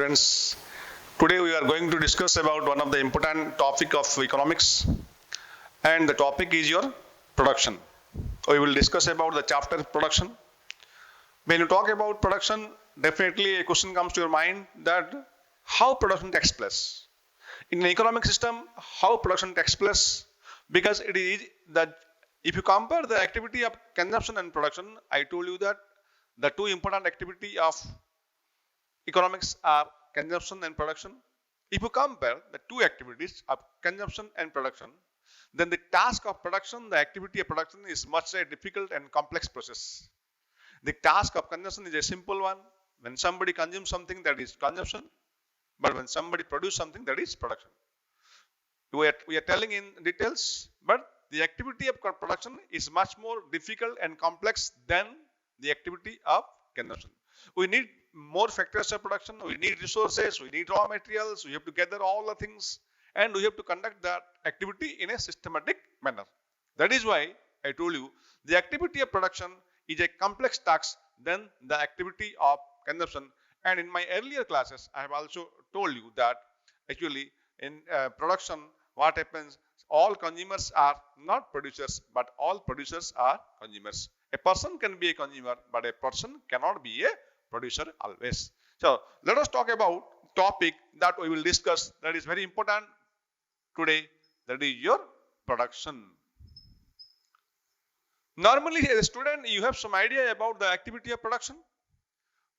students. Today we are going to discuss about one of the important topic of economics, and the topic is your production. We will discuss about the chapter production. When you talk about production, definitely a question comes to your mind that how production takes place. In an economic system, how production takes place, because it is that if you compare the activity of consumption and production, I told you that the two important activity of economics are consumption and production. If you compare the two activities of consumption and production, then the task of production, the activity of production is much a difficult and complex process. The task of consumption is a simple one. When somebody consumes something, that is consumption, but when somebody produces something, that is production. We are telling in details, but the activity of production is much more difficult and complex than the activity of consumption. We need more factors of production, we need resources, we need raw materials, we have to gather all the things, and we have to conduct that activity in a systematic manner. That is why I told you the activity of production is a complex task than the activity of consumption. And in my earlier classes, I have also told you that actually in production, what happens, all consumers are not producers, but all producers are consumers. A person can be a consumer, but a person cannot be a producer always. So let us talk about topic that we will discuss that is very important today, that is your production. Normally as a student you have some idea about the activity of production.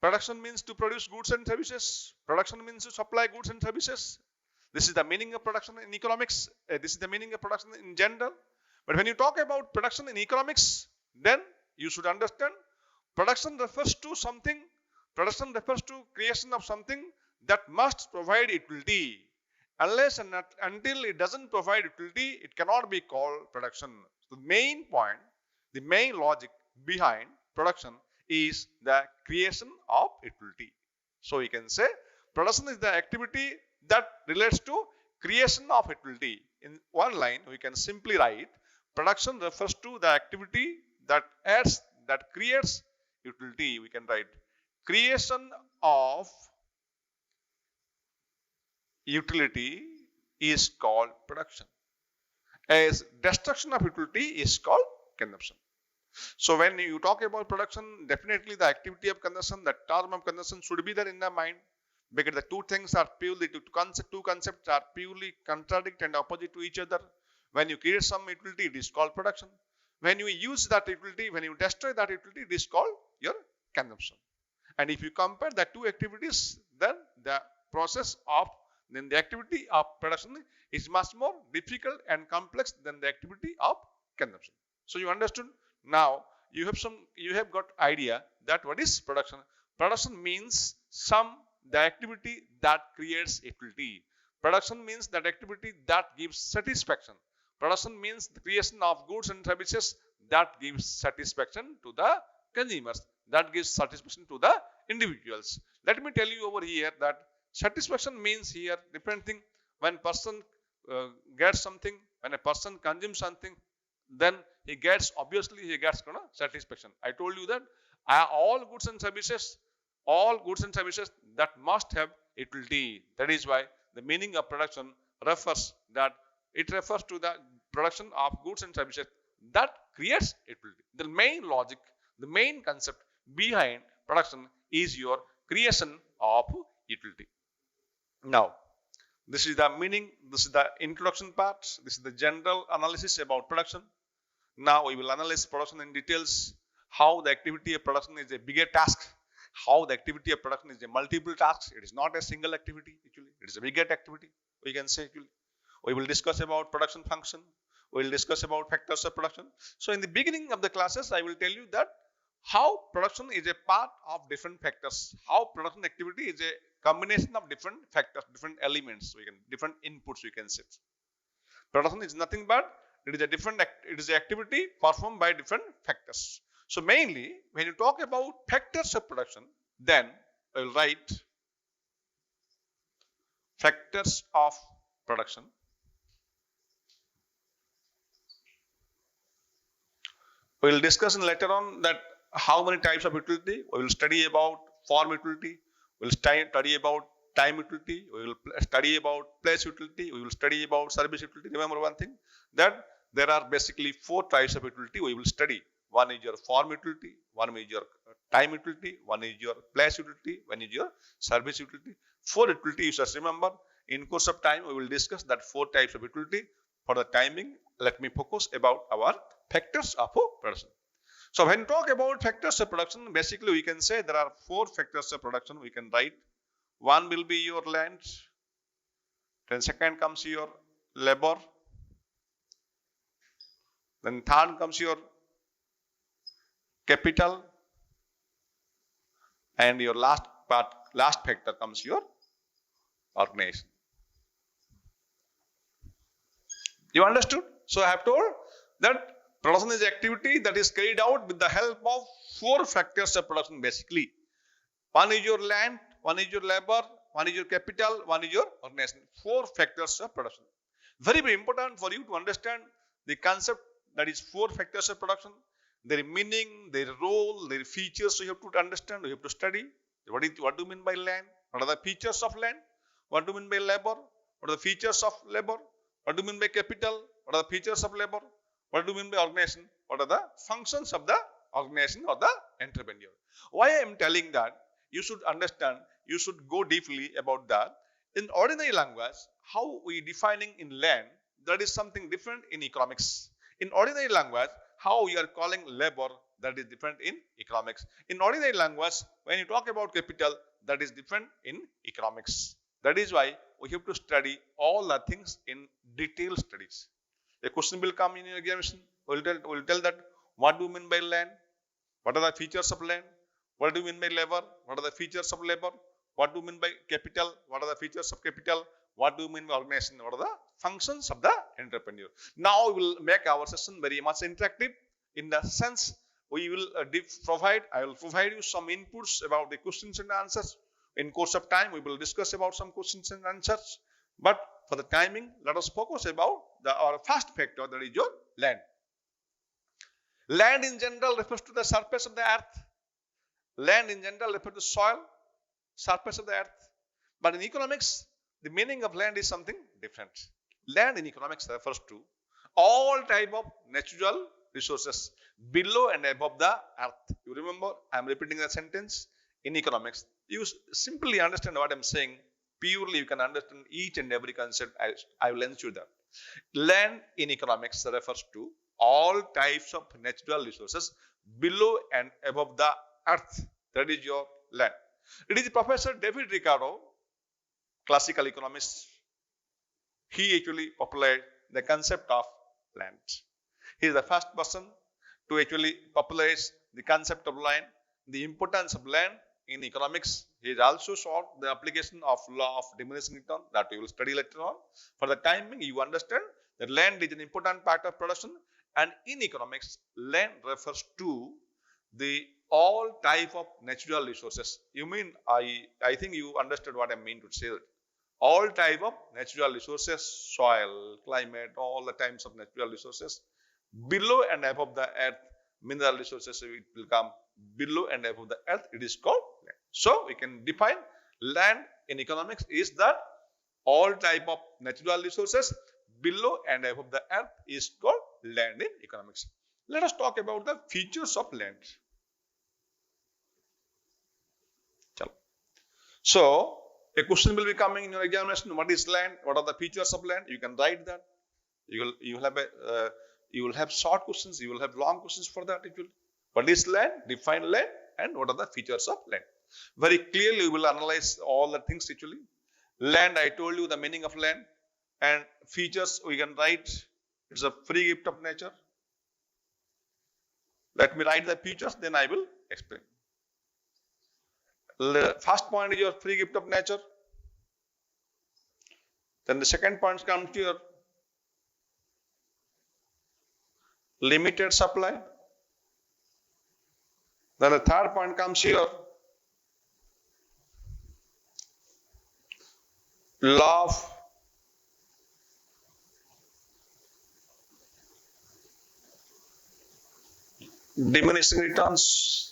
Production means to produce goods and services. Production means to supply goods and services. This is the meaning of production in economics. This is the meaning of production in general. But when you talk about production in economics, then you should understand production refers to something. Production refers to creation of something that must provide utility. Unless and until it doesn't provide utility, it cannot be called production. So the main point, the main logic behind production is the creation of utility. So we can say production is the activity that relates to creation of utility. In one line, we can simply write production refers to the activity that adds, that creates utility. We can write creation of utility is called production, as destruction of utility is called consumption. So when you talk about production, definitely the activity of consumption, the term of consumption should be there in the mind, because the two things are purely, two concepts are purely contradict and opposite to each other. When you create some utility, it is called production. When you use that utility, when you destroy that utility, it is called your consumption. And if you compare the two activities, then the activity of production is much more difficult and complex than the activity of consumption. So you understood? Now you have got idea that what is production. Production means the activity that creates utility. Production means that activity that gives satisfaction. Production means the creation of goods and services that gives satisfaction to the consumers, that gives satisfaction to the individuals. Let me tell you over here that satisfaction means here different thing. When person gets something, when a person consumes something, then he gets satisfaction. I told you that all goods and services that must have utility. That is why the meaning of production refers to the production of goods and services that creates utility. The main logic, the main concept behind production is your creation of utility. Now, this is the meaning, this is the introduction part, this is the general analysis about production. Now we will analyze production in details, how the activity of production is a bigger task, how the activity of production is a multiple task. It is not a single activity actually, it is a bigger activity, we can say actually. We will discuss about production function, we will discuss about factors of production. So in the beginning of the classes, I will tell you that how production is a part of different factors, how production activity is a combination of different factors, different elements, different inputs we can set. Production is nothing but it is an activity performed by different factors. So mainly when you talk about factors of production, then I will write factors of production. We will discuss later on that how many types of utility. We will study about form utility. We will study about time utility, we will study about place utility, we will study about service utility. Remember one thing, that there are basically 4 types of utility we will study. One is your form utility, one is your time utility, one is your place utility, one is your service utility. 4 utility you just remember. In course of time, we will discuss that 4 types of utility. For the timing, let me focus about our factors of production. So when we talk about factors of production, basically we can say there are 4 factors of production we can write. One will be your land, then second comes your labor, then third comes your capital, and your last factor comes your organization. You understood? So I have told that production is activity that is carried out with the help of 4 factors of production basically. One is your land, one is your labor, one is your capital, one is your organization. 4 factors of production. Very, very important for you to understand the concept that is 4 factors of production, their meaning, their role, their features. So you have to understand, you have to study. What do you mean by land? What are the features of land? What do you mean by labor? What are the features of labor? What do you mean by capital? What are the features of labor? What do you mean by organization? What are the functions of the organization or the entrepreneur? Why I am telling that? You should understand, you should go deeply about that. In ordinary language, how we defining in land, that is something different in economics. In ordinary language, how we are calling labor, that is different in economics. In ordinary language, when you talk about capital, that is different in economics. That is why we have to study all the things in detailed studies. A question will come in your examination. We will tell that what do you mean by land? What are the features of land? What do you mean by labor? What are the features of labor? What do you mean by capital? What are the features of capital? What do you mean by organization? What are the functions of the entrepreneur? Now we will make our session very much interactive. In the sense, we will I will provide you some inputs about the questions and answers. In course of time, we will discuss about some questions and answers. But for the timing, let us focus about our first factor, that is your land. Land in general refers to the surface of the earth. Land in general refers to soil, surface of the earth. But in economics, the meaning of land is something different. Land in economics refers to all type of natural resources below and above the earth. You remember, I am repeating the sentence. In economics, you simply understand what I am saying. Purely you can understand each and every concept. I will ensure that. Land in economics refers to all types of natural resources below and above the earth. That is your land. It is Professor David Ricardo, classical economist. He actually popularized the concept of land. He is the first person to actually popularize the concept of land, the importance of land in economics. He has also sought the application of law of diminishing return that we will study later on. For the timing, you understand that land is an important part of production, and in economics, land refers to the all type of natural resources. You mean, I think you understood what I mean to say. All type of natural resources, soil, climate, all the types of natural resources below and above the earth. Mineral resources, it will come below and above the earth. It is called land. So we can define land in economics is that all type of natural resources below and above the earth is called land in economics. Let us talk about the features of land. So a question will be coming in your examination. What is land? What are the features of land? You can write that. You will have short questions. You will have long questions for that. What is land? Define land, and what are the features of land? Very clearly, we will analyze all the things actually. Land, I told you the meaning of land, and features we can write. It's a free gift of nature. Let me write the features, then I will explain. The first point is your free gift of nature. Then the second point comes to your limited supply. Then the third point comes here, law of diminishing returns.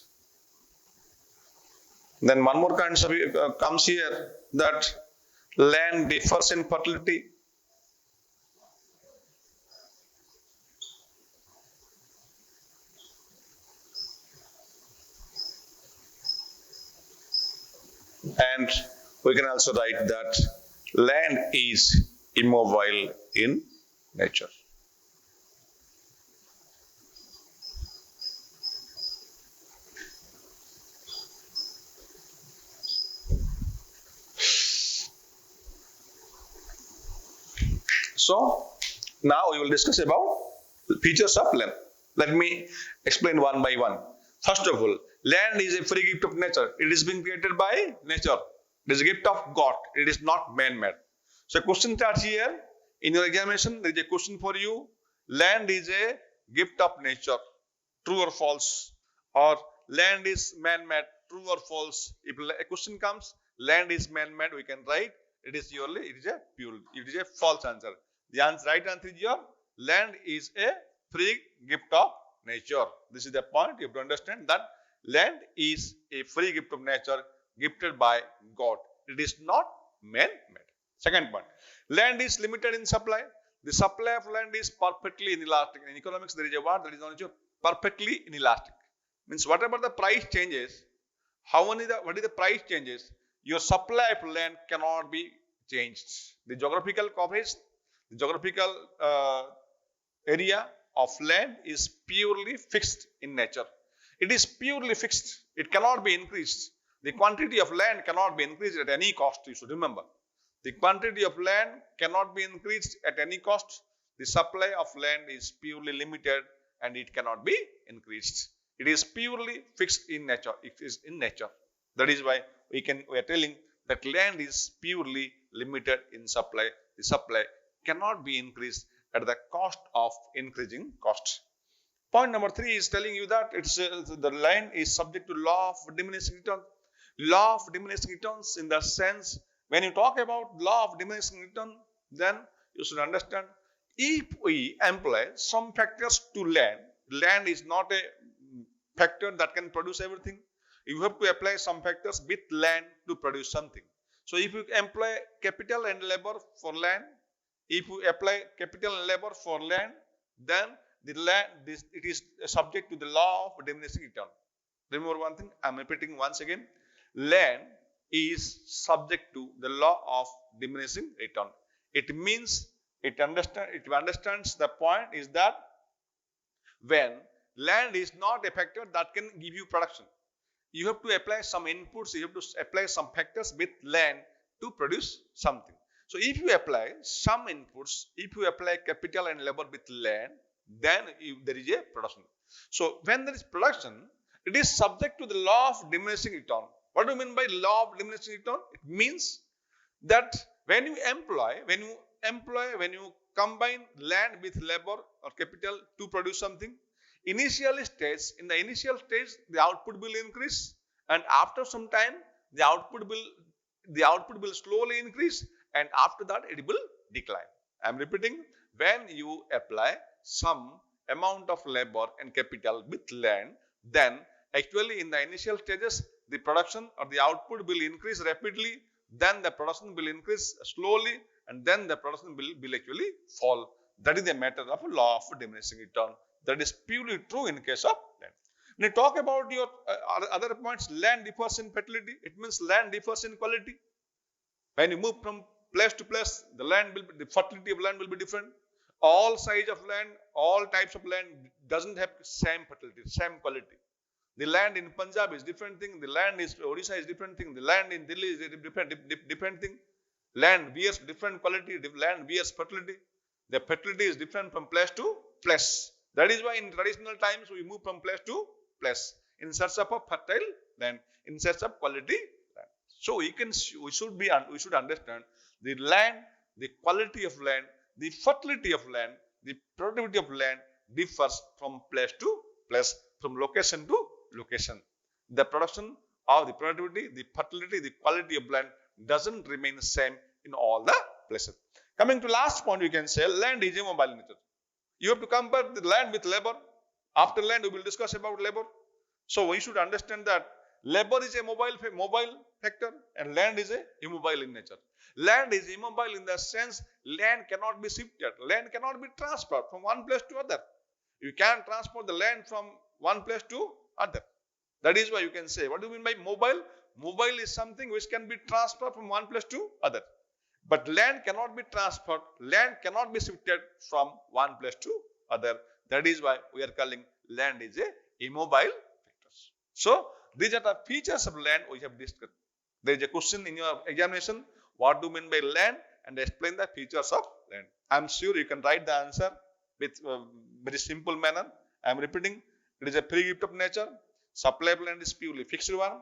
Then one more concept comes here, that land differs in fertility. And we can also write that land is immobile in nature. So now we will discuss about the features of land. Let me explain one by one. First of all, land is a free gift of nature. It is being created by nature. It is a gift of God. It is not man-made. So question starts here. In your examination, there is a question for you. Land is a gift of nature. True or false? Or land is man-made. True or false? If a question comes, land is man-made, we can write it is a false answer. The right answer is your land is a free gift of nature. This is the point. You have to understand that land is a free gift of nature gifted by God. It is not man-made. Second point, land is limited in supply. The supply of land is perfectly inelastic. In economics, there is a word that is known as perfectly inelastic. Means whatever the price changes, what is the price changes, your supply of land cannot be changed. The geographical coverage, the geographical area of land is purely fixed in nature. It is purely fixed. It cannot be increased. The quantity of land cannot be increased at any cost. You should remember. The quantity of land cannot be increased at any cost. The supply of land is purely limited and it cannot be increased. It is purely fixed in nature. It is in nature. That is why we are telling that land is purely limited in supply. The supply cannot be increased at the cost of increasing cost. Point number 3 is telling you that the land is subject to law of diminishing return. Law of diminishing returns in the sense, when you talk about law of diminishing return, then you should understand if we employ some factors to land, land is not a factor that can produce everything. You have to apply some factors with land to produce something. So if you employ capital and labor for land, if you apply capital and labor for land, then it is subject to the law of diminishing return. Remember one thing, I am repeating once again. Land is subject to the law of diminishing return. It means it understands the point is that when land is not a factor that can give you production, you have to apply some inputs, you have to apply some factors with land to produce something. So if you apply some inputs, if you apply capital and labor with land, then there is a production. So when there is production, it is subject to the law of diminishing return. What do you mean by law of diminishing return? It means that when you combine land with labor or capital to produce something, in the initial stage, the output will increase, and after some time, the output will slowly increase, and after that, it will decline. I am repeating, when you apply some amount of labor and capital with land, then actually in the initial stages, the production or the output will increase rapidly, then the production will increase slowly, and then the production will actually fall. That is a matter of law of diminishing return. That is purely true in case of land. When you talk about your other points, land differs in fertility. It means land differs in quality. When you move from place to place, the fertility of land will be different. All size of land, all types of land doesn't have same fertility, same quality. The land in Punjab is different thing. The land in Odisha is different thing. The land in Delhi is different thing. Land bears different quality. Land bears fertility. The fertility is different from place to place. That is why in traditional times we move from place to place in search of a fertile land, in search of quality land. So we should understand the land, the quality of land, the fertility of land, the productivity of land differs from place to place, from location to location. The production or the productivity, the fertility, the quality of land doesn't remain the same in all the places. Coming to last point, we can say land is immobile in nature. You have to compare the land with labor. After land, we will discuss about labor. So we should understand that Labor is a mobile factor and land is a immobile in nature. Land is immobile in the sense land cannot be shifted. Land cannot be transferred from one place to other. You can transport the land from one place to other. That is why you can say, what do you mean by mobile? Mobile is something which can be transferred from one place to other. But land cannot be transferred. Land cannot be shifted from one place to other. That is why we are calling land is a immobile factor. So these are the features of land we have discussed. There is a question in your examination. What do you mean by land? And explain the features of land. I am sure you can write the answer with very simple manner. I am repeating. It is a free gift of nature. Supply of land is purely fixed one.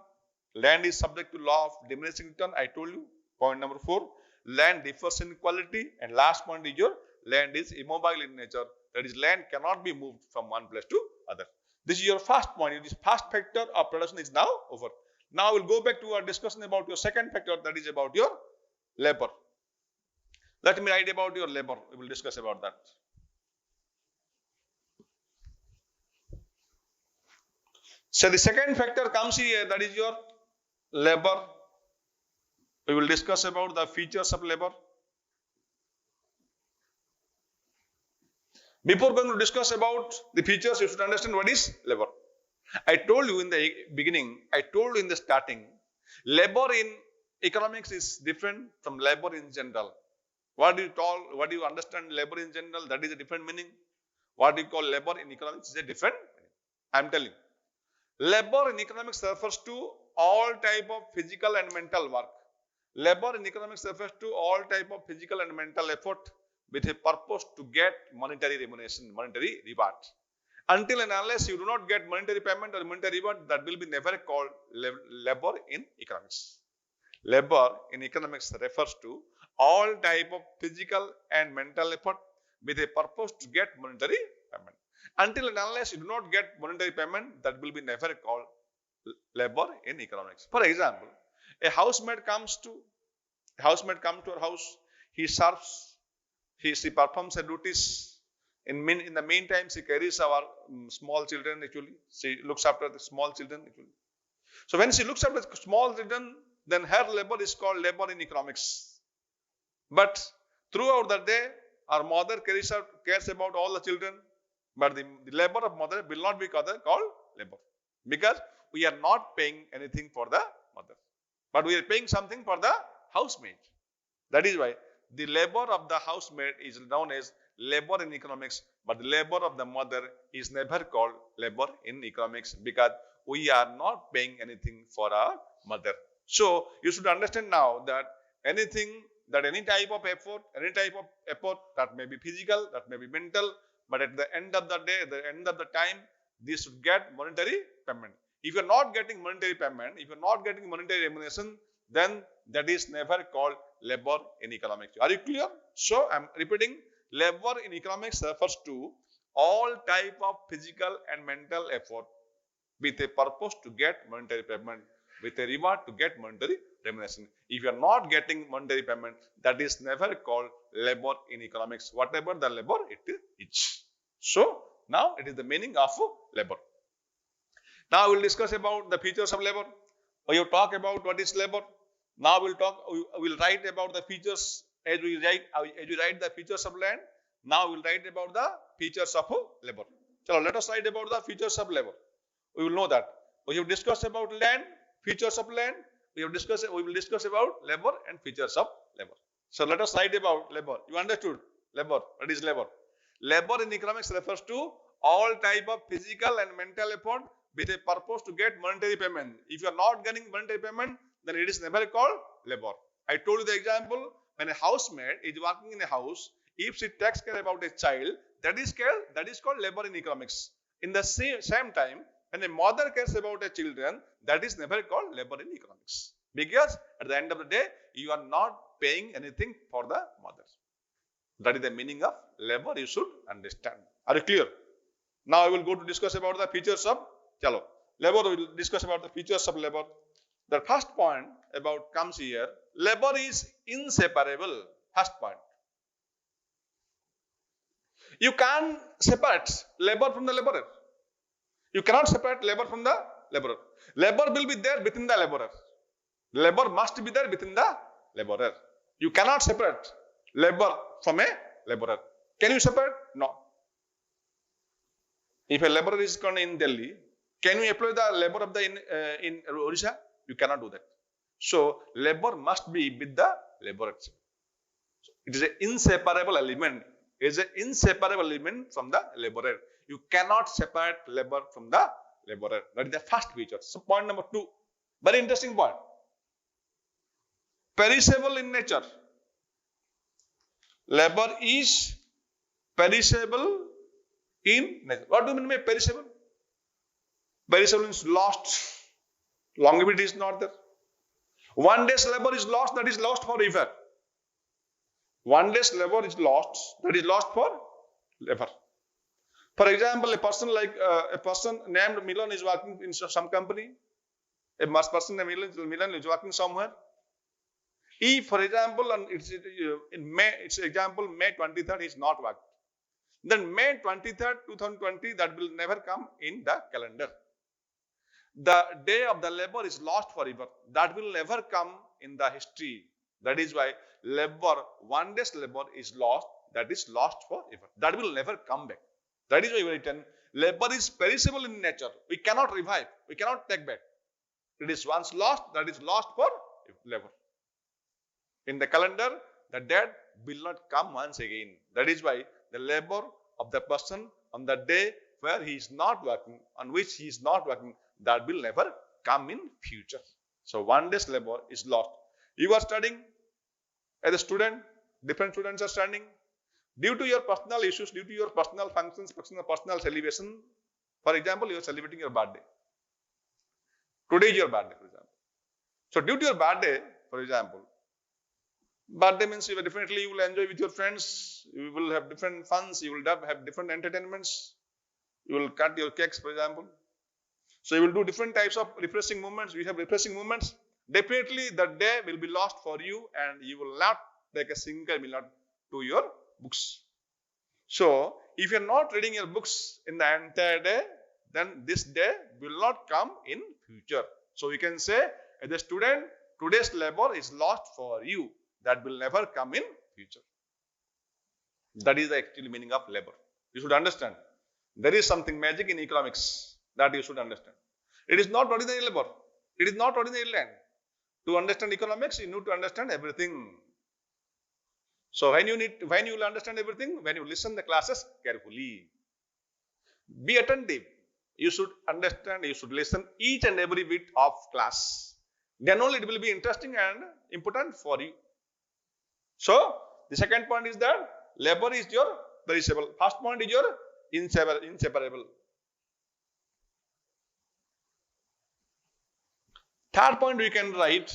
Land is subject to law of diminishing return. I told you. Point number 4. Land differs in quality. And last point is your land is immobile in nature. That is, land cannot be moved from one place to other. This is your first point. This first factor of production is now over. Now we'll go back to our discussion about your second factor, that is about your labor. Let me write about your labor. We will discuss about that. So the second factor comes here, that is your labor. We will discuss about the features of labor. Before going to discuss about the features, you should understand what is labor. I told you in the beginning, I told you in the starting, labor in economics is different from labor in general. What do you understand labor in general? That is a different meaning. What do you call labor in economics is a different meaning. I am telling. Labor in economics refers to all type of physical and mental work. Labor in economics refers to all type of physical and mental effort with a purpose to get monetary remuneration, monetary reward. Until and unless you do not get monetary payment or monetary reward, that will be never called labor in economics. Labor in economics refers to all type of physical and mental effort with a purpose to get monetary payment. Until and unless you do not get monetary payment, that will be never called labor in economics. For example, a housemaid comes to our house. He serves. She performs her duties. In the meantime, she carries our small children. Actually, she looks after the small children. Actually, so when she looks after the small children, then her labor is called labor in economics. But throughout the day, our mother cares about all the children. But the labor of mother will not be called labor, because we are not paying anything for the mother, but we are paying something for the housemaid. That is why the labor of the housemaid is known as labor in economics, but the labor of the mother is never called labor in economics, because we are not paying anything for our mother. So you should understand now that any type of effort that may be physical, that may be mental, but at the end of the day, at the end of the time, this should get monetary payment. If you are not getting monetary payment, if you are not getting monetary remuneration, then that is never called labor in economics. Are you clear? So I am repeating, labor in economics refers to all type of physical and mental effort with a purpose to get monetary payment, with a reward to get monetary remuneration. If you are not getting monetary payment, that is never called labor in economics, whatever the labor it is. So now it is the meaning of labor. Now we will discuss about the features of labor. We will talk about what is labor. Now we will write about the features as we write the features of land. Now we will write about the features of labor. So let us write about the features of labor. We will know that. We have discussed about land, features of land. We will discuss about labor and features of labor. So let us write about labor. You understood? Labor. What is labor? Labor in economics refers to all type of physical and mental effort with a purpose to get monetary payment. If you are not getting monetary payment, then it is never called labor. I told you the example, when a housemaid is working in a house, if she takes care about a child, that is called labor in economics. In the same time, when a mother cares about a children, that is never called labor in economics. Because at the end of the day, you are not paying anything for the mother. That is the meaning of labor, you should understand. Are you clear? Now I will go to discuss about the features of labor. We will discuss about the features of labor. The first point about comes here. Labor is inseparable. First point. You can't separate labor from the laborer. You cannot separate labor from the laborer. Labor will be there within the laborer. Labor must be there within the laborer. You cannot separate labor from a laborer. Can you separate? No. If a laborer is in Delhi, can you employ the labor of the in Odisha? You cannot do that. So labor must be with the laborer. So it is an inseparable element. It is an inseparable element from the laborer. You cannot separate labor from the laborer. That is the first feature. So point number 2, very interesting point. Perishable in nature. Labor is perishable in nature. What do you mean by perishable? Perishable means lost. Longevity is not there. One day's labor is lost, that is lost forever. One day's labor is lost, that is lost forever. For example, a person named Milan is working in some company. A person named Milan is working somewhere. If, for example, May 23rd is not worked, then May 23rd, 2020, that will never come in the calendar. The day of the labor is lost forever. That will never come in the history. That is why labor, one day's labor is lost, that is lost forever. That will never come back. That is why we written, labor is perishable in nature. We cannot revive. We cannot take back. It is once lost, that is lost forever. In the calendar, the dead will not come once again. That is why the labor of the person on the day where he is not working, on which he is not working, that will never come in future. So one day's labor is lost. You are studying as a student, different students are studying. Due to your personal issues, due to your personal functions, personal celebration, for example, you are celebrating your birthday. Today is your birthday, for example. So due to your birthday, for example, birthday means you will enjoy with your friends, you will have different funs, you will have different entertainments, you will cut your cakes, for example. So you will do different types of refreshing movements. We have refreshing movements. Definitely the day will be lost for you and you will not take a single minute to your books. So if you are not reading your books in the entire day, then this day will not come in future. So you can say, as a student, today's labor is lost for you. That will never come in future. That is the actual meaning of labor. You should understand. There is something magic in economics that you should understand. It is not ordinary labor. It is not ordinary land. To understand economics, you need to understand everything. So when you will understand everything, when you listen the classes carefully. Be attentive. You should understand, you should listen each and every bit of class. Then only it will be interesting and important for you. So the second point is that labor is your perishable. First point is your inseparable. Third point we can write,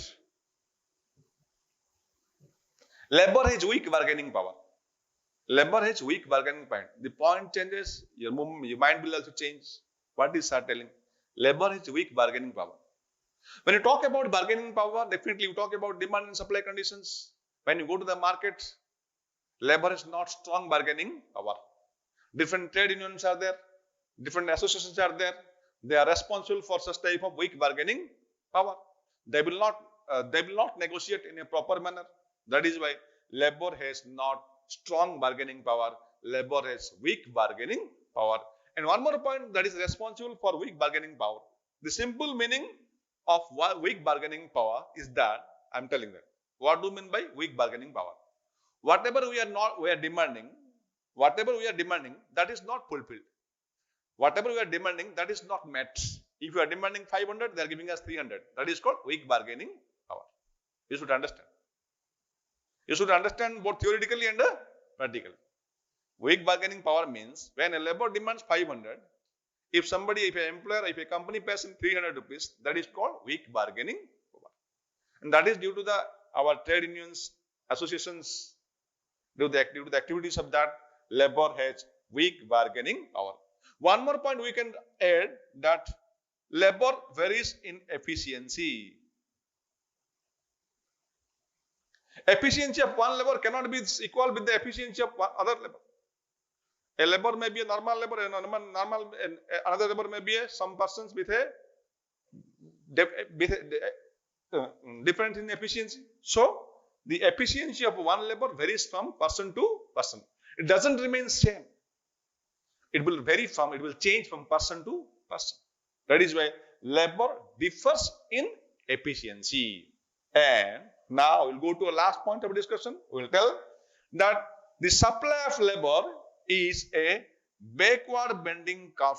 labor has weak bargaining power. Labor has weak bargaining power. The point changes, your mind will also change. What is sir telling? Labor has weak bargaining power. When you talk about bargaining power, definitely you talk about demand and supply conditions. When you go to the market, labor has not strong bargaining power. Different trade unions are there, different associations are there. They are responsible for such type of weak bargaining power. They will not negotiate in a proper manner. That is why labor has not strong bargaining power. Labor has weak bargaining power. And one more point that is responsible for weak bargaining power. The simple meaning of weak bargaining power is that, I am telling that. What do you mean by weak bargaining power? Whatever we are demanding, that is not fulfilled. Whatever we are demanding, that is not met. If you are demanding 500, they are giving us 300. That is called weak bargaining power. You should understand. You should understand both theoretically and practically. Weak bargaining power means when a labor demands 500, if an employer, if a company pays him 300 rupees, that is called weak bargaining power. And that is due to our trade unions, associations, due to the activities of that, labor has weak bargaining power. One more point we can add, that labor varies in efficiency. Efficiency of one labor cannot be equal with the efficiency of other labor. A labor may be a normal labor, another labor may be some persons with a different in efficiency. So the efficiency of one labor varies from person to person. It doesn't remain same. It will vary from, it will change from person to person. That is why labor differs in efficiency. And now we'll go to a last point of discussion. We'll tell that the supply of labor is a backward bending curve.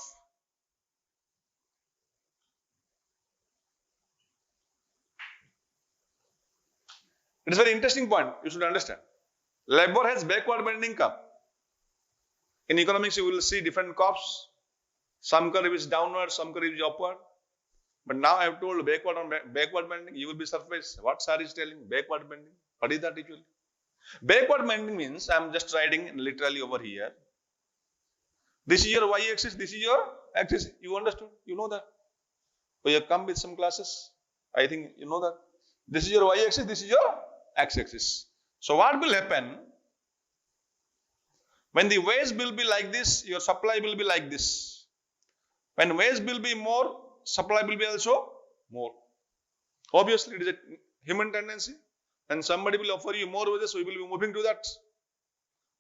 It is a very interesting point. You should understand. Labor has backward bending curve. In economics, you will see different curves. Some curve is downward, some curve is upward. But now I have told backward bending, you will be surprised. What sir is telling? Backward bending. What is that actually? Backward bending means I am just writing literally over here. This is your y-axis, this is your axis. You understood? You know that. We have come with some classes. I think you know that. This is your y-axis, this is your x-axis. So what will happen? When the wage will be like this, your supply will be like this. When wage will be more, supply will be also more. Obviously, it is a human tendency. When somebody will offer you more wages, we will be moving to that.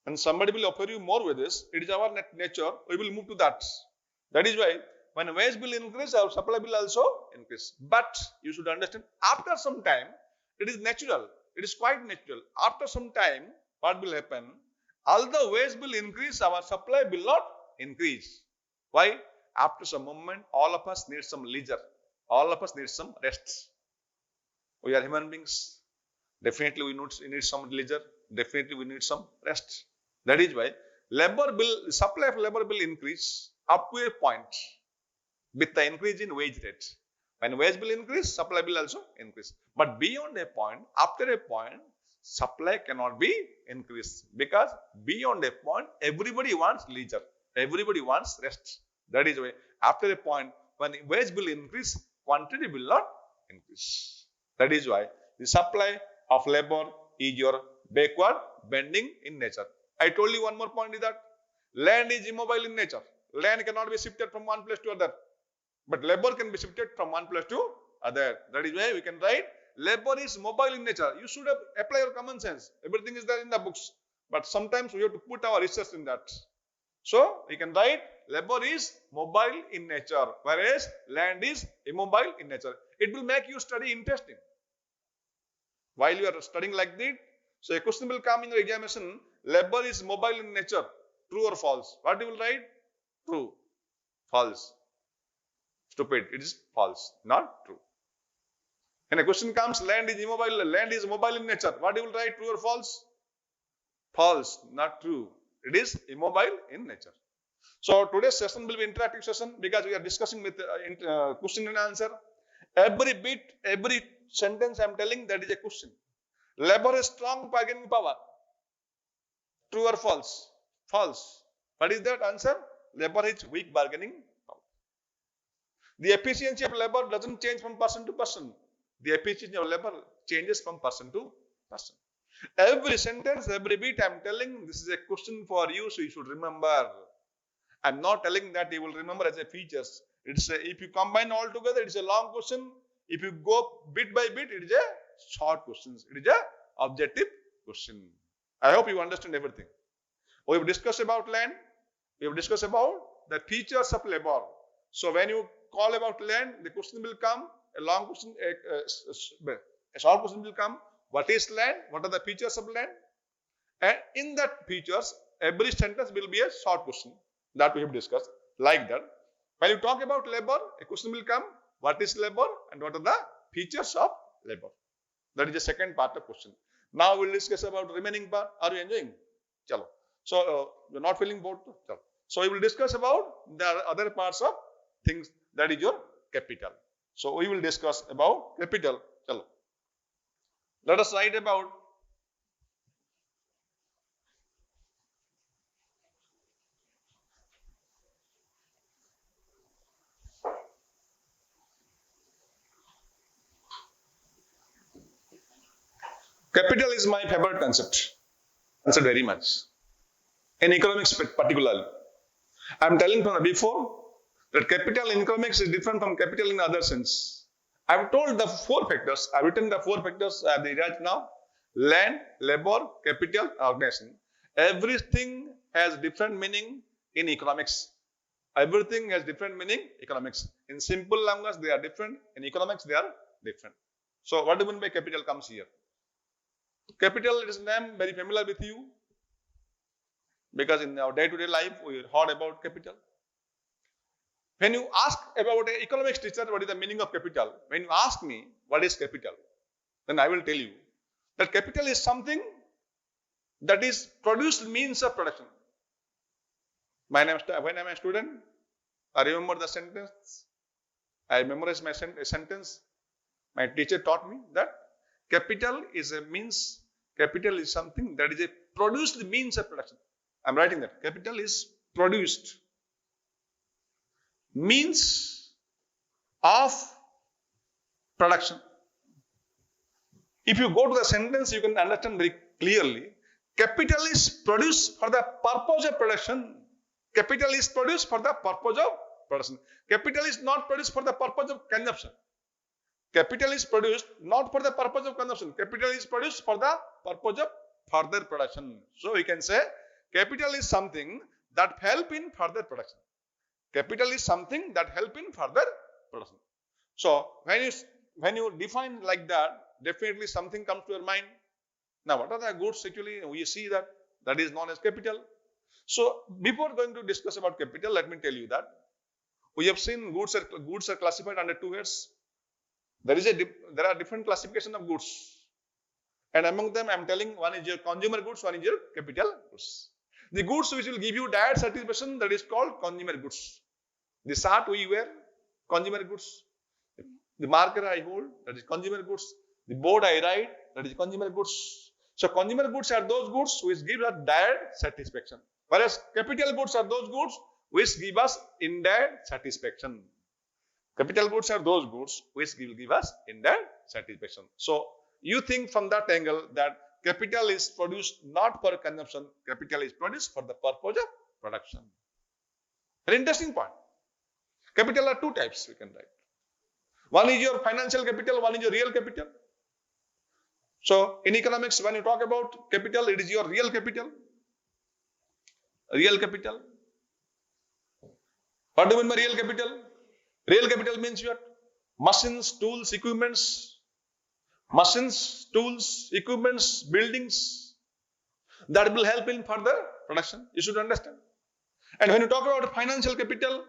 When somebody will offer you more wages, it is our nature, we will move to that. That is why when wage will increase, our supply will also increase. But you should understand, after some time, it is natural. It is quite natural. After some time, what will happen? Although wage will increase, our supply will not increase. Why? After some moment, all of us need some leisure. All of us need some rest. We are human beings. Definitely we need some leisure. Definitely we need some rest. That is why supply of labor will increase up to a point with the increase in wage rate. When wage will increase, supply will also increase. But beyond a point, after a point, supply cannot be increased, because beyond a point, everybody wants leisure. Everybody wants rest. That is why after a point, when wage will increase, quantity will not increase. That is why the supply of labor is your backward bending in nature. I told you one more point is that land is immobile in nature. Land cannot be shifted from one place to other. But labor can be shifted from one place to other. That is why we can write labor is mobile in nature. You should apply your common sense. Everything is there in the books. But sometimes we have to put our research in that. So we can write labor is mobile in nature, whereas land is immobile in nature. It will make you study interesting. While you are studying like that, so a question will come in your examination, labor is mobile in nature, true or false? What you will write? True. False. Stupid. It is false, not true. When a question comes, land is mobile in nature. What you will write? True or false? False, not true. It is immobile in nature. So today's session will be interactive session, because we are discussing with question and answer. Every bit, every sentence I am telling, that is a question. Labor has strong bargaining power. True or false? False. What is that answer? Labor has weak bargaining power. The efficiency of labor doesn't change from person to person. The efficiency of labor changes from person to person. Every sentence, every bit I am telling, this is a question for you, so you should remember. I am not telling that you will remember as a features. If you combine all together, it is a long question. If you go bit by bit, it is a short question. It is a objective question. I hope you understand everything. We have discussed about land. We have discussed about the features of labor. So when you call about land, the question will come. A long question, a short question will come. What is land? What are the features of land? And in that features, every sentence will be a short question that we have discussed. Like that. When you talk about labor, a question will come. What is labor and what are the features of labor? That is the second part of question. Now we will discuss about remaining part. Are you enjoying? Chalo. So you are not feeling bored? Chalo. So we will discuss about the other parts of things, that is your capital. So we will discuss about capital. Chalo. Let us write about capital is my favorite concept. Concept very much. In economics particularly. I am telling from before that capital in economics is different from capital in other sense. I've told the four factors. I've written the four factors at the right now. Land, labor, capital, organization. Everything has different meaning in economics. Everything has different meaning economics. In simple language, they are different. In economics, they are different. So what do you mean by capital comes here? Capital is a name very familiar with you because in our day-to-day life, we heard about capital. When you ask about an economics teacher, what is the meaning of capital? When you ask me what is capital, then I will tell you that capital is something that is produced means of production. When I'm a student, I remember the sentence. I memorized my sentence. My teacher taught me that capital is a means. Capital is something that is a produced means of production. I'm writing that. Capital is produced means of production. If you go to the sentence, you can understand very clearly. Capital is produced for the purpose of production. Capital is produced for the purpose of production. Capital is not produced for the purpose of consumption. Capital is produced not for the purpose of consumption. Capital is produced for the purpose of further production. So we can say capital is something that help in further production. Capital is something that help in further production. So when you define like that, definitely something comes to your mind. Now, what are the goods actually? We see that is known as capital. So before going to discuss about capital, let me tell you that we have seen goods are classified under two heads. There are different classification of goods, and among them, I am telling one is your consumer goods, one is your capital goods. The goods which will give you direct satisfaction, that is called consumer goods. The shirt we wear, consumer goods. The marker I hold, that is consumer goods. The board I ride, that is consumer goods. So consumer goods are those goods which give us direct satisfaction, whereas capital goods are those goods which give us indirect satisfaction. Capital goods are those goods which will give us indirect satisfaction. So you think from that angle that capital is produced not for consumption, capital is produced for the purpose of production. An interesting point. Capital are two types we can write. One is your financial capital, one is your real capital. So in economics, when you talk about capital, it is your real capital. Real capital. What do you mean by real capital? Real capital means what? Machines, tools, equipments, buildings that will help in further production. You should understand. And when you talk about financial capital,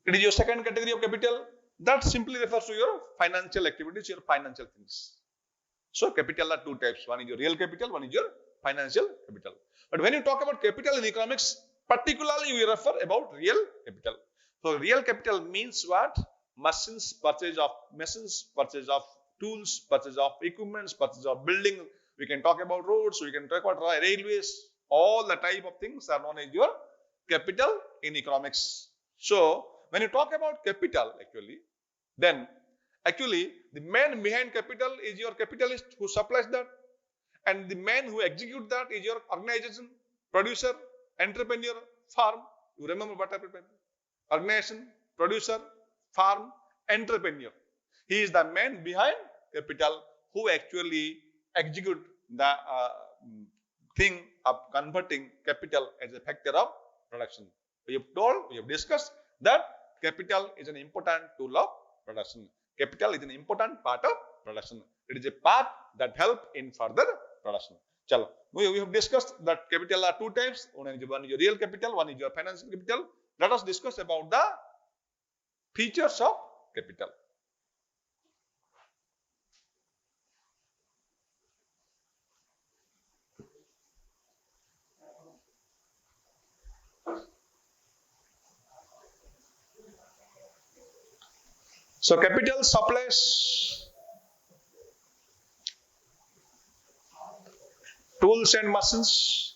it is your second category of capital. That simply refers to your financial activities, your financial things. So capital are two types. One is your real capital, one is your financial capital. But when you talk about capital in economics, particularly we refer about real capital. So real capital means what? Machines, purchase of tools, purchase of equipments, purchase of building. We can talk about roads, we can talk about railways. All the type of things are known as your capital in economics. So when you talk about capital then the man behind capital is your capitalist who supplies that, and the man who executes that is your organization, producer, entrepreneur, farm. You remember what happened? Organization, producer, farm, entrepreneur. He is the man behind capital who actually execute the thing of converting capital as a factor of production. We have discussed that capital is an important tool of production. Capital is an important part of production. It is a part that helps in further production. Chalo. We have discussed that capital are two types. One is your real capital, one is your financial capital. Let us discuss about the features of capital. So capital supplies tools and machines.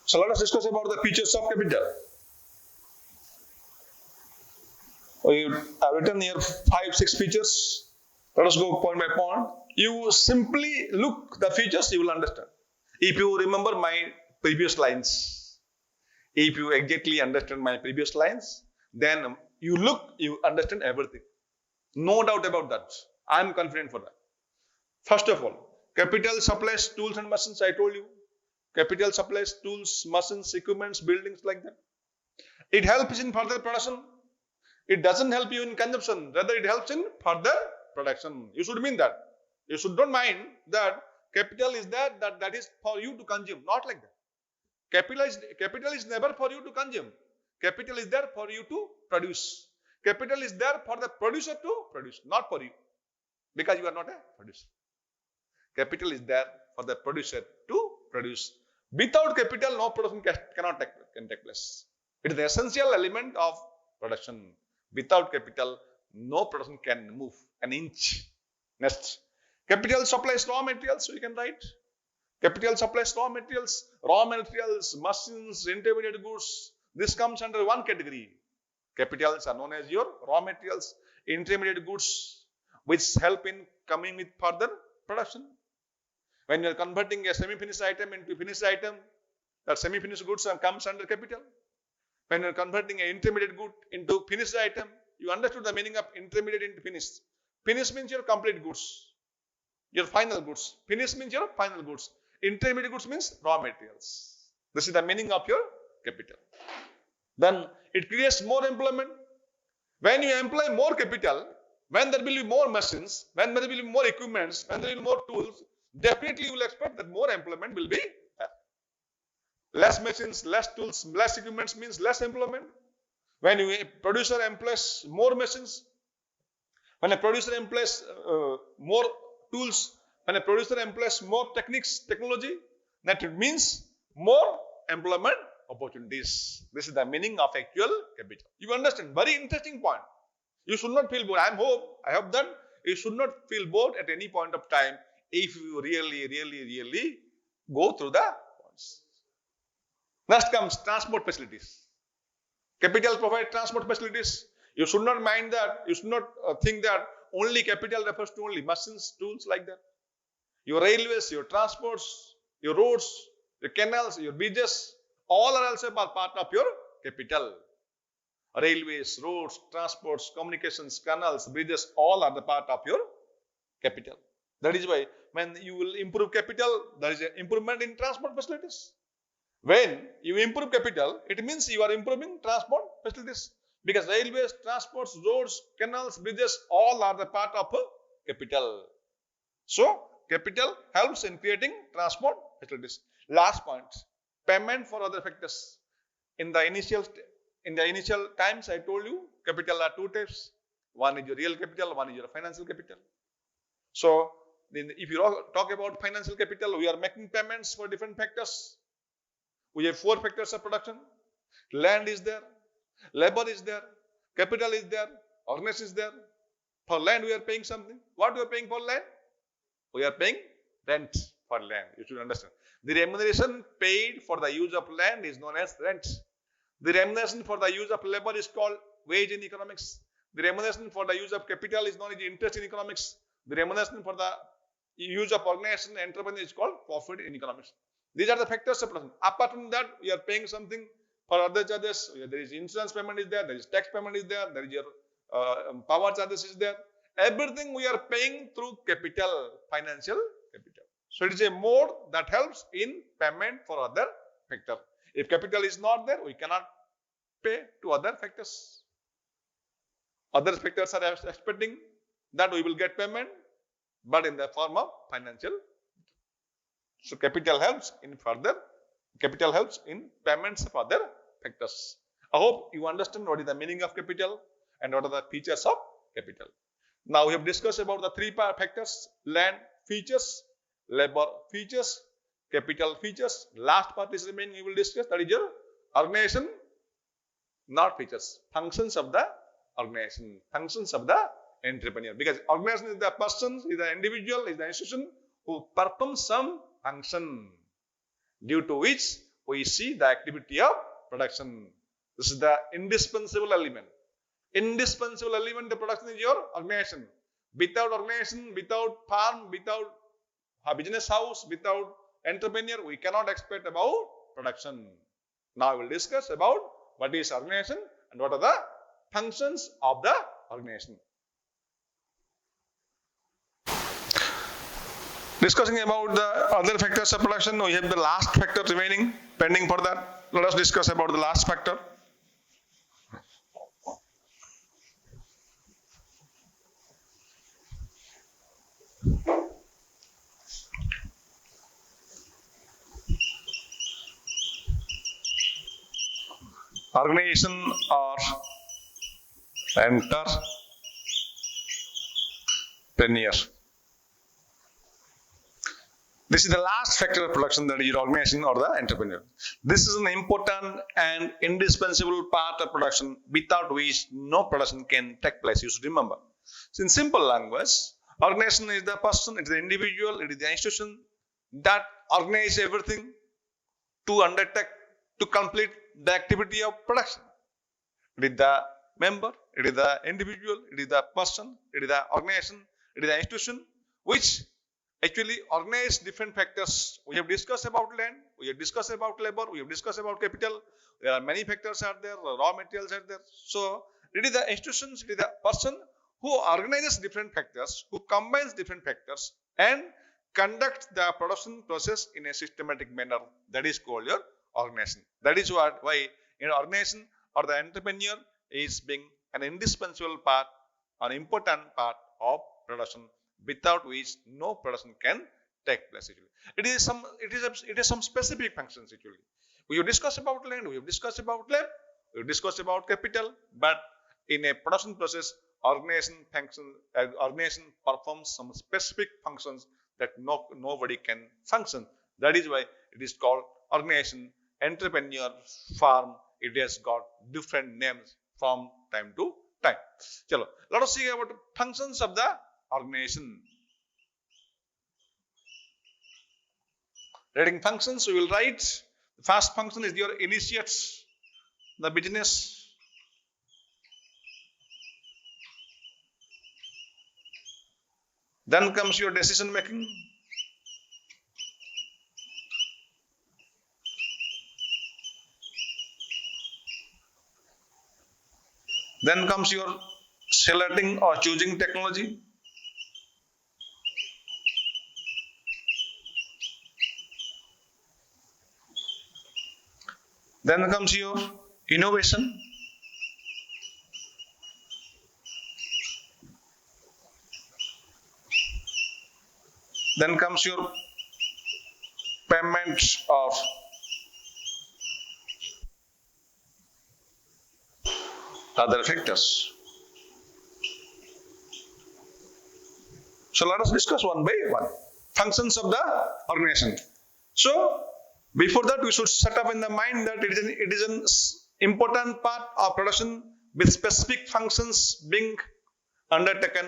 So let us discuss about the features of capital. I've written here 5-6 features. Let us go point by point. You simply look the features, you will understand. If you remember my previous lines, if you exactly understand my previous lines, then you look, you understand everything. No doubt about that. I am confident for that. First of all, capital supplies tools and machines, I told you. Capital supplies tools, machines, equipments, buildings like that. It helps in further production. It doesn't help you in consumption. Rather, it helps in further production. You should mean that. You should not mind that capital is there, that is for you to consume. Not like that. Capital is never for you to consume. Capital is there for you to produce. Capital is there for the producer to produce, not for you. Because you are not a producer. Capital is there for the producer to produce. Without capital, no production can take place. It is the essential element of production. Without capital, no production can move an inch. Next, capital supplies raw materials, so you can write. Capital supplies raw materials, machines, intermediate goods. This comes under one category. Capitals are known as your raw materials, intermediate goods, which help in coming with further production. When you are converting a semi-finished item into finished item, that semi-finished goods comes under capital. When you are converting an intermediate good into finished item, you understood the meaning of intermediate into finished. Finished means your complete goods, your final goods. Finished means your final goods. Intermediate goods means raw materials. This is the meaning of your capital. Then it creates more employment. When you employ more capital, when there will be more machines, when there will be more equipments, when there will be more tools, definitely you will expect that more employment will be there. Less machines, less tools, less equipments means less employment. When a producer employs more machines, when a producer employs more tools, when a producer employs more technology, that means more employment opportunities. This is the meaning of actual capital. You understand? Very interesting point. You should not feel bored. I hope that you should not feel bored at any point of time if you really go through the points. Next comes transport facilities. Capital provides transport facilities. You should not mind that. You should not think that only capital refers to only machines, tools like that. Your railways, your transports, your roads, your canals, your bridges, all are also part of your capital. Railways, roads, transports, communications, canals, bridges, all are the part of your capital. That is why when you will improve capital, there is an improvement in transport facilities. When you improve capital, it means you are improving transport facilities. Because railways, transports, roads, canals, bridges, all are the part of capital. So, capital helps in creating transport facilities. Last point, payment for other factors. In the initial times, I told you, capital are two types. One is your real capital, one is your financial capital. So, if you talk about financial capital, we are making payments for different factors. We have 4 factors of production. Land is there, labor is there, capital is there, organization is there. For land, we are paying something. What we are paying for land? We are paying rent for land. You should understand. The remuneration paid for the use of land is known as rent. The remuneration for the use of labor is called wage in economics. The remuneration for the use of capital is known as interest in economics. The remuneration for the use of organization and enterprise is called profit in economics. These are the factors of production. Apart from that, we are paying something for other charges. There is insurance payment is there is tax payment is there is your power charges is there. Everything we are paying through capital, financial capital. So it is a mode that helps in payment for other factors. If capital is not there, we cannot pay to other factors. Other factors are expecting that we will get payment, but in the form of financial. So capital helps in payments of other factors. I hope you understand what is the meaning of capital and what are the features of capital. Now we have discussed about the 3 factors: land features, labor features, capital features. Last part is remaining, we will discuss, that is your organization, not features, functions of the organization, functions of the entrepreneur. Because organization is the person, is the individual, is the institution who performs some function due to which we see the activity of production. This is the indispensable element. Indispensable element of production is your organization. Without organization, without farm, without a business house, without entrepreneur, we cannot expect about production. Now we will discuss about what is organization and what are the functions of the organization. Discussing about the other factors of production, we have the last factor remaining pending for that. Let us discuss about the last factor. Organization or entrepreneur. This is the last factor of production, that is your organization or the entrepreneur. This is an important and indispensable part of production without which no production can take place. You should remember. So in simple language, organization is the person, it is the individual, it is the institution that organizes everything to undertake, to complete the activity of production. It is the member, it is the individual, it is the person, it is the organization, it is the institution which actually organize different factors. We have discussed about land, we have discussed about labor, we have discussed about capital. There are many factors are there, raw materials are there. So it is the institutions, it is the person who organizes different factors, who combines different factors and conducts the production process in a systematic manner. That is called your organization. That is why an organization or the entrepreneur is being an indispensable part, an important part of production, without which no production can take place. It is some specific functions actually. We have discussed about land, we have discussed about lab, we have discussed about capital, but in a production process, organization performs some specific functions that nobody can function. That is why it is called organization, entrepreneur, farm. It has got different names from time to time. Chalo, let us see about the functions of the organization. Writing functions, we will write. The first function is your initiates the business. Then comes your decision making. Then comes your selecting or choosing technology. Then comes your innovation. Then comes your payment of other factors. So let us discuss one by one. Functions of the organization. So before that, we should set up in the mind that it is an important part of production with specific functions being undertaken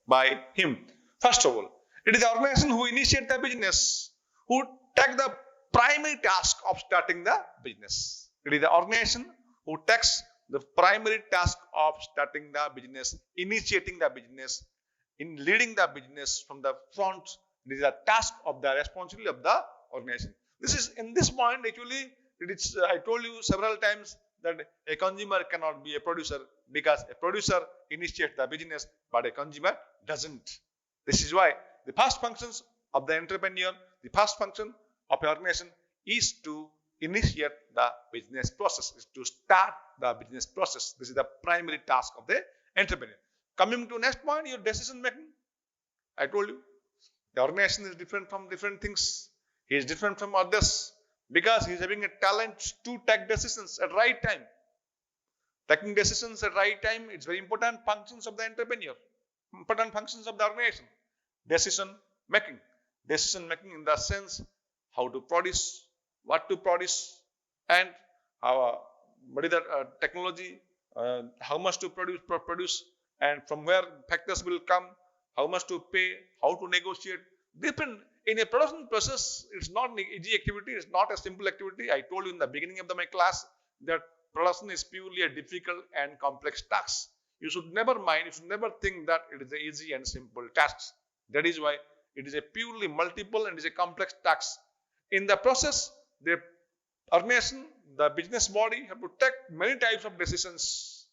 by him. First of all, it is the organization who initiate the business, who take the primary task of starting the business. It is the organization who takes the primary task of starting the business, initiating the business, in leading the business from the front. It is a task of the responsibility of the organization. This is in this point actually. I told you several times that a consumer cannot be a producer because a producer initiates the business, but a consumer doesn't. This is why the first functions of the entrepreneur, the first function of an organization is to initiate the business process, is to start the business process. This is the primary task of the entrepreneur. Coming to next point, your decision making. I told you the organization is different from different things. He is different from others because he is having a talent to take decisions at right time. Taking decisions at right time, it's very important functions of the entrepreneur, important functions of the organization. Decision making. Decision making in the sense how to produce, what to produce, and what is the technology, how much to produce, and from where factors will come, how much to pay, how to negotiate. Different in a production process, it's not an easy activity, it's not a simple activity. I told you in the beginning of my class that production is purely a difficult and complex task. You should never mind, you should never think that it is an easy and simple task. That is why it is a purely multiple and is a complex task. In the process, the organization, the business body have to take many types of decisions,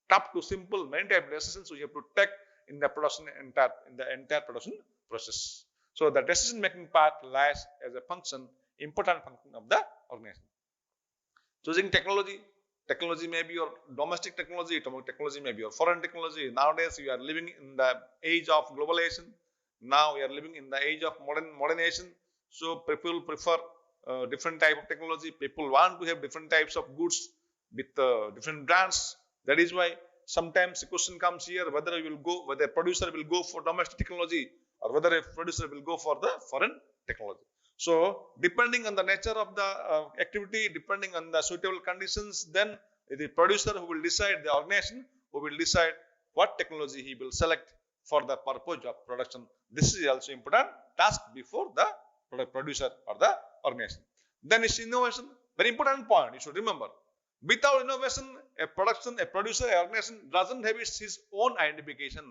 tough to simple, many types of decisions you have to take in the production entire production process. So the decision making part lies as a function, important function of the organization. Choosing technology. Technology may be your domestic technology, technology may be your foreign technology. Nowadays, we are living in the age of globalization. Now we are living in the age of modernization. So people prefer different type of technology. People want to have different types of goods with different brands. That is why sometimes the question comes here whether a producer will go for domestic technology or whether a producer will go for the foreign technology. So depending on the nature of the activity, depending on the suitable conditions, then the producer who will decide, the organization who will decide what technology he will select for the purpose of production. This is also important task before the producer or the organization. Then it's innovation. Very important point you should remember. Without innovation, a producer, an organization doesn't have his own identification.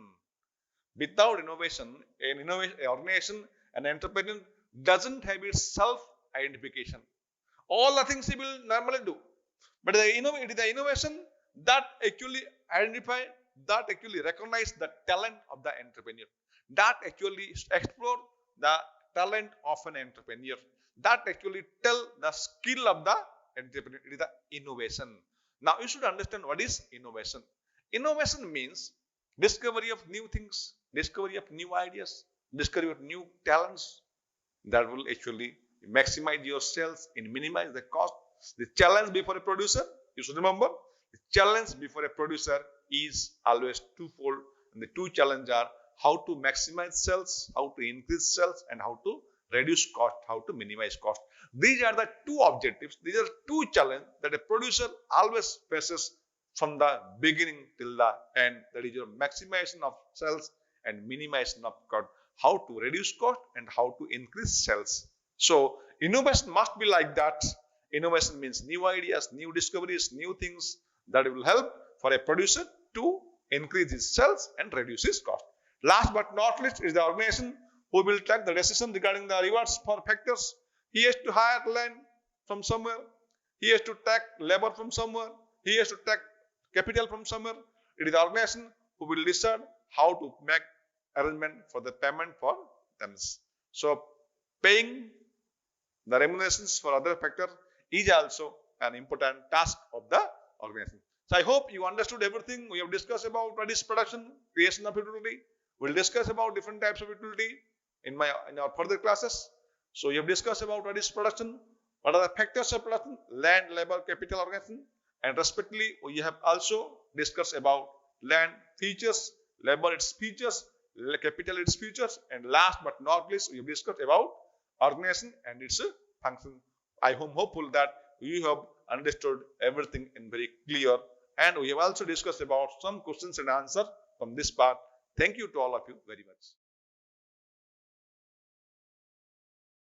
Without innovation, an organization, an entrepreneur doesn't have its self-identification. All the things he will normally do. But it is the innovation that actually identify, that actually recognize the talent of the entrepreneur. That actually explore the talent of an entrepreneur. That actually tell the skill of the entrepreneur. It is the innovation. Now you should understand what is innovation. Innovation means discovery of new things, discovery of new ideas, discovery of new talents that will actually maximize your sales and minimize the cost. The challenge before a producer, you should remember, the challenge before a producer is always twofold. And the two challenges are how to maximize sales, how to increase sales, and how to reduce cost, how to minimize cost. These are the two objectives. These are two challenges that a producer always faces from the beginning till the end. That is your maximization of sales and minimization of cost. How to reduce cost and how to increase sales. So innovation must be like that. Innovation means new ideas, new discoveries, new things that will help for a producer to increase his sales and reduce his cost. Last but not least is the organization who will take the decision regarding the rewards for factors. He has to hire land from somewhere. He has to take labor from somewhere. He has to take capital from somewhere. It is the organization who will decide how to make arrangement for the payment for them. So paying the remunerations for other factors is also an important task of the organization. So I hope you understood everything. We have discussed about what is production, creation of utility. We'll discuss about different types of utility in our further classes. So we have discussed about what is production, what are the factors of production, land, labor, capital, organization, and respectively we have also discussed about land features, labor its features, capital its features, and last but not least we have discussed about organization and its function. I am hopeful that you have understood everything in very clear, and we have also discussed about some questions and answers from this part. Thank you to all of you very much.